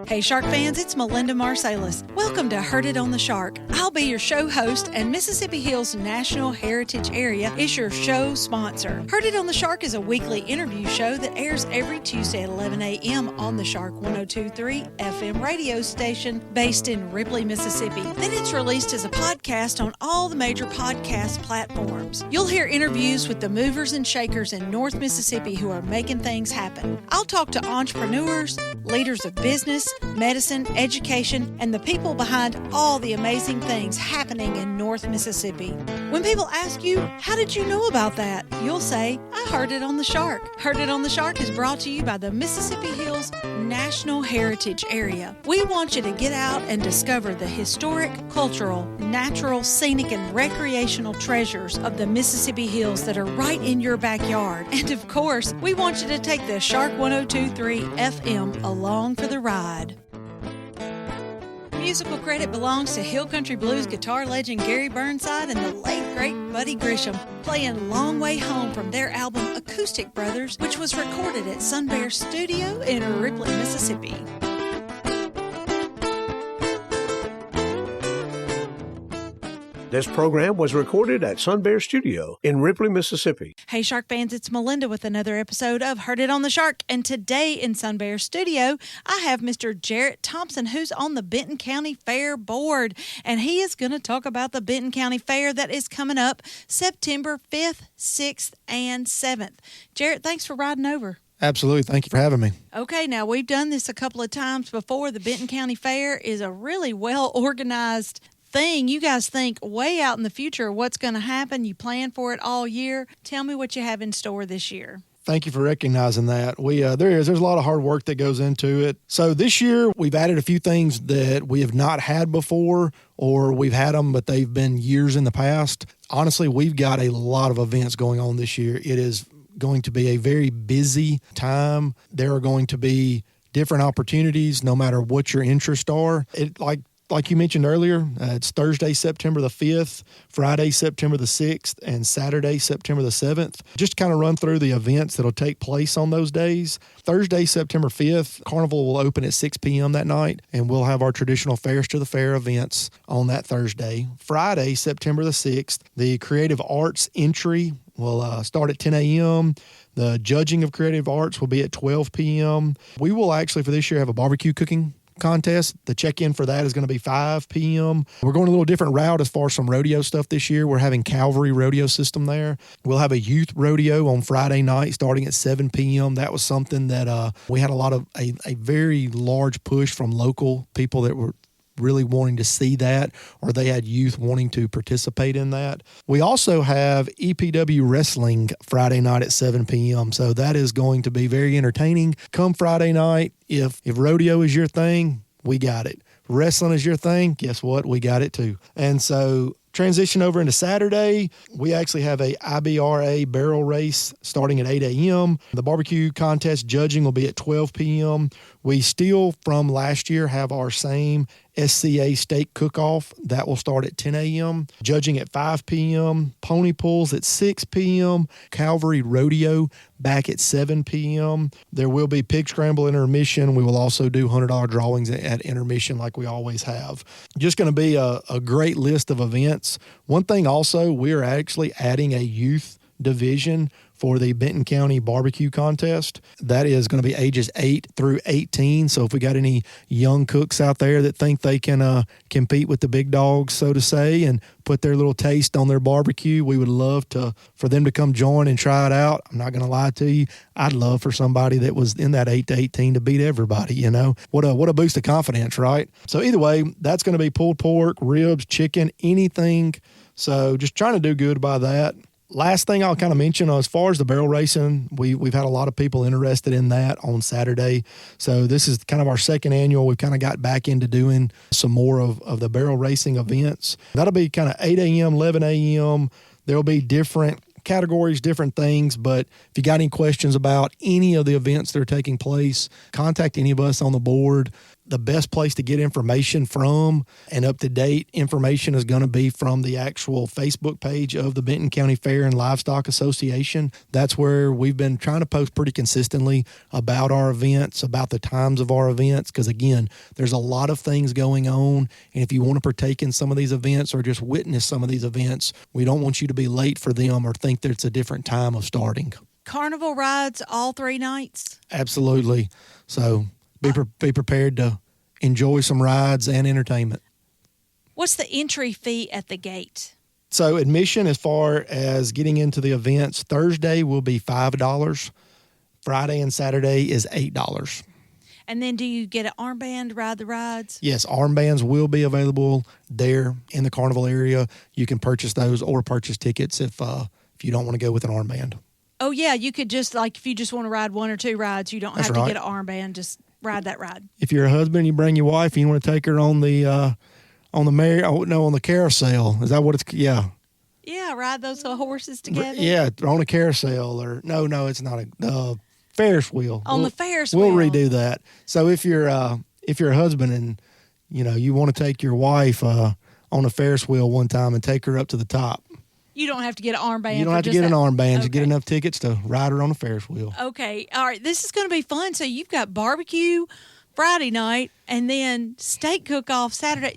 Hey Shark fans, it's Melinda Marsalis. Welcome to Heard It on the Shark. I'll be your show host, and Mississippi Hills National Heritage Area is your show sponsor. Heard It on the Shark is a weekly interview show that airs every Tuesday at 11 a.m. on the Shark 102.3 FM radio station based in Ripley, Mississippi. Then it's released as a podcast on all the major podcast platforms. You'll hear interviews with the movers and shakers in North Mississippi who are making things happen. I'll talk to entrepreneurs, leaders of business, medicine, education, and the people behind all the amazing things happening in North Mississippi. When people ask you, how did you know about that? You'll say, I heard it on the Shark. Heard It on the Shark is brought to you by the Mississippi Hills National Heritage Area. We want you to get out and discover the historic, cultural, natural, scenic, and recreational treasures of the Mississippi Hills that are right in your backyard. And of course, we want you to take the Shark 102.3 FM along for the ride. Musical credit belongs to Hill Country Blues guitar legend Gary Burnside and the late great Buddy Grisham, playing Long Way Home from their album Acoustic Brothers, which was recorded at Sun Bear Studio in Ripley, Mississippi. This program was recorded at Sun Bear Studio in Ripley, Mississippi. Hey Shark fans, it's Melinda with another episode of Heard It on the Shark. And today in Sun Bear Studio, I have Mr. Jarrett Thompson, who's on the Benton County Fair board. And he is going to talk about the Benton County Fair that is coming up September 5th, 6th, and 7th. Jarrett, thanks for riding over. Absolutely. Thank you for having me. Okay, now we've done this a couple of times before. The Benton County Fair is a really well-organized thing. You guys think way out in the future what's going to happen. You plan for it all year. Tell me what you have in store this year. Thank you for recognizing that. There's a lot of hard work that goes into it. So this year we've added a few things that we have not had before, or we've had them, but they've been years in the past. Honestly, we've got a lot of events going on this year. It is going to be a very busy time. There are going to be different opportunities no matter what your interests are. Like you mentioned earlier, it's Thursday, September the 5th, Friday, September the 6th, and Saturday, September the 7th. Just to kind of run through the events that will take place on those days. Thursday, September 5th, Carnival will open at 6 p.m. that night, and we'll have our traditional Fairs to the Fair events on that Thursday. Friday, September the 6th, the Creative Arts entry will start at 10 a.m., The judging of creative arts will be at 12 p.m. We will actually, for this year, have a barbecue cooking contest. The check-in for that is going to be 5 p.m. We're going a little different route as far as some rodeo stuff this year. We're having Calvary Rodeo System there. We'll have a youth rodeo on Friday night starting at 7 p.m. That was something that we had a very large push from local people that were really wanting to see that, or they had youth wanting to participate in that. We also have EPW Wrestling Friday night at 7 p.m. So that is going to be very entertaining. Come Friday night, if rodeo is your thing, we got it. Wrestling is your thing, guess what? We got it too. And so transition over into Saturday, we actually have a IBRA barrel race starting at 8 a.m. The barbecue contest judging will be at 12 p.m. We still, from last year, have our same SCA steak cook-off. That will start at 10 a.m. Judging at 5 p.m. Pony pulls at 6 p.m. Calvary Rodeo back at 7 p.m. There will be pig scramble intermission. We will also do $100 drawings at intermission like we always have. Just going to be a great list of events. One thing also, we are actually adding a youth division for the Benton County Barbecue Contest. That is going to be ages 8 through 18. So if we got any young cooks out there that think they can compete with the big dogs, so to say, and put their little taste on their barbecue, we would love for them to come join and try it out. I'm not going to lie to you. I'd love for somebody that was in that 8 to 18 to beat everybody, you know. What a boost of confidence, right? So either way, that's going to be pulled pork, ribs, chicken, anything. So just trying to do good by that. Last thing I'll kind of mention, as far as the barrel racing, we've had a lot of people interested in that on Saturday. So this is kind of our second annual. We've kind of got back into doing some more of the barrel racing events. That'll be kind of 8 a.m., 11 a.m. There'll be different categories, different things. But if you got any questions about any of the events that are taking place, contact any of us on the board. the best place to get information from and up-to-date information is going to be from the actual Facebook page of the Benton County Fair and Livestock Association. That's where we've been trying to post pretty consistently about our events, about the times of our events, because, again, there's a lot of things going on, and if you want to partake in some of these events or just witness some of these events, we don't want you to be late for them or think that it's a different time of starting. Carnival rides all 3 nights? Absolutely. So be prepared to enjoy some rides and entertainment. What's the entry fee at the gate? So admission as far as getting into the events, Thursday will be $5. Friday and Saturday is $8. And then do you get an armband, ride the rides? Yes, armbands will be available there in the carnival area. You can purchase those or purchase tickets if you don't want to go with an armband. Oh, yeah, you could just, like, if you just want to ride 1 or 2 rides, you don't have to get an armband, just ride that ride. If you're a husband, you bring your wife, and you want to take her on the carousel. Is that what it's? Yeah. Yeah, ride those horses together. Yeah, on a carousel, or no, it's not a Ferris wheel. On the Ferris wheel. We'll redo that. So if you're a husband and you want to take your wife on a Ferris wheel one time and take her up to the top. You don't have to get an armband. You don't have to get an armband. You get enough tickets to ride her on a Ferris wheel. Okay. All right. This is going to be fun. So you've got barbecue Friday night and then steak cook-off Saturday.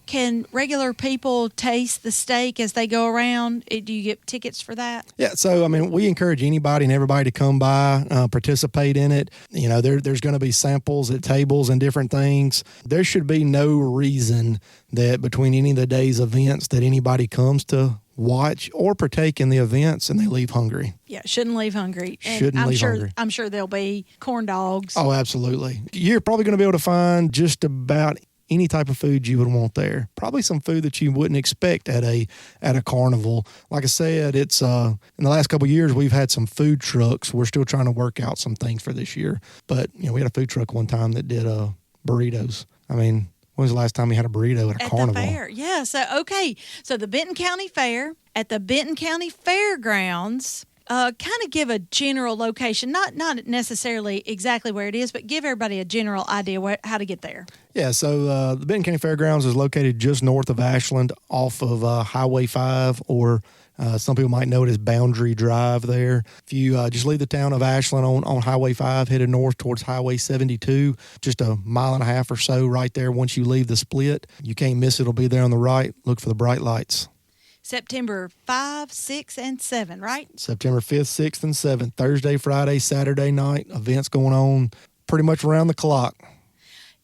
Can regular people taste the steak as they go around? Do you get tickets for that? Yeah. So, we encourage anybody and everybody to come by, participate in it. There's going to be samples at tables and different things. There should be no reason that between any of the day's events that anybody comes to watch or partake in the events and they leave hungry. Yeah, shouldn't leave hungry. Hungry. I'm sure there'll be corn dogs. Oh, absolutely. You're probably going to be able to find just about any type of food you would want there. Probably some food that you wouldn't expect at a carnival. Like I said, it's in the last couple of years we've had some food trucks. We're still trying to work out some things for this year. But we had a food truck one time that did burritos. When was the last time we had a burrito at a carnival? At the fair, yeah. So the Benton County Fair at the Benton County Fairgrounds. Kind of give a general location, not necessarily exactly where it is, but give everybody a general idea how to get there. Yeah, so the Benton County Fairgrounds is located just north of Ashland off of Highway 5, or some people might know it as Boundary Drive there. If you just leave the town of Ashland on Highway 5, headed north towards Highway 72, just a mile and a half or so right there once you leave the split. You can't miss it. It'll be there on the right. Look for the bright lights. September 5, 6, and 7, right? September 5th, 6th, and 7th. Thursday, Friday, Saturday night. Events going on pretty much around the clock.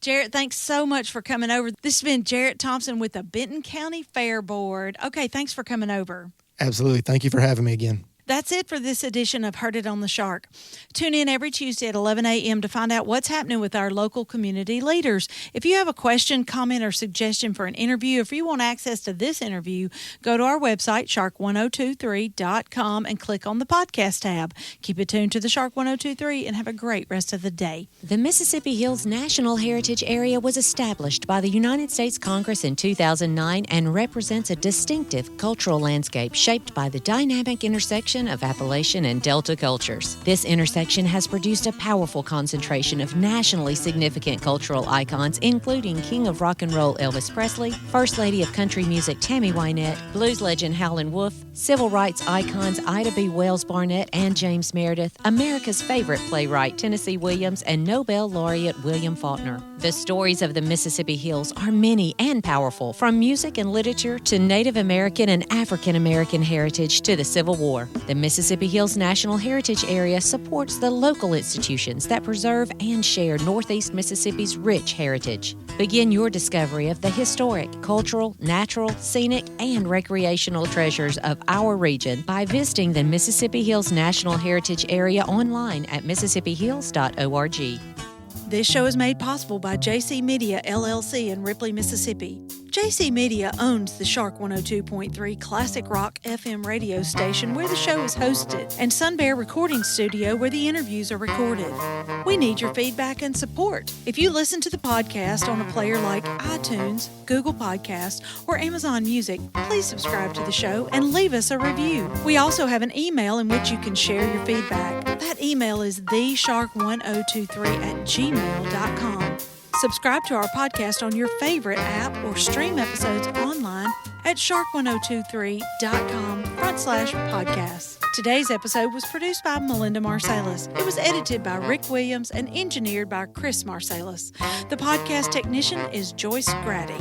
Jarrett, thanks so much for coming over. This has been Jarrett Thompson with the Benton County Fair Board. Okay, thanks for coming over. Absolutely. Thank you for having me again. That's it for this edition of Heard It on the Shark. Tune in every Tuesday at 11 a.m. to find out what's happening with our local community leaders. If you have a question, comment, or suggestion for an interview, if you want access to this interview, go to our website, shark1023.com, and click on the podcast tab. Keep it tuned to the Shark 1023 and have a great rest of the day. The Mississippi Hills National Heritage Area was established by the United States Congress in 2009 and represents a distinctive cultural landscape shaped by the dynamic intersection of Appalachian and Delta cultures. This intersection has produced a powerful concentration of nationally significant cultural icons, including King of Rock and Roll Elvis Presley, First Lady of Country Music Tammy Wynette, blues legend Howlin' Wolf, civil rights icons Ida B. Wells Barnett and James Meredith, America's favorite playwright Tennessee Williams, and Nobel laureate William Faulkner. The stories of the Mississippi Hills are many and powerful, from music and literature to Native American and African American heritage to the Civil War. The Mississippi Hills National Heritage Area supports the local institutions that preserve and share Northeast Mississippi's rich heritage. Begin your discovery of the historic, cultural, natural, scenic, and recreational treasures of our region by visiting the Mississippi Hills National Heritage Area online at MississippiHills.org. This show is made possible by JC Media, LLC in Ripley, Mississippi. JC Media owns the Shark 102.3 Classic Rock FM radio station where the show is hosted, and Sun Bear Recording Studio where the interviews are recorded. We need your feedback and support. If you listen to the podcast on a player like iTunes, Google Podcasts, or Amazon Music, please subscribe to the show and leave us a review. We also have an email in which you can share your feedback. That email is theshark1023@gmail.com. Subscribe to our podcast on your favorite app or stream episodes online at shark1023.com/podcasts. Today's episode was produced by Melinda Marsalis. It was edited by Rick Williams and engineered by Chris Marsalis. The podcast technician is Joyce Grady.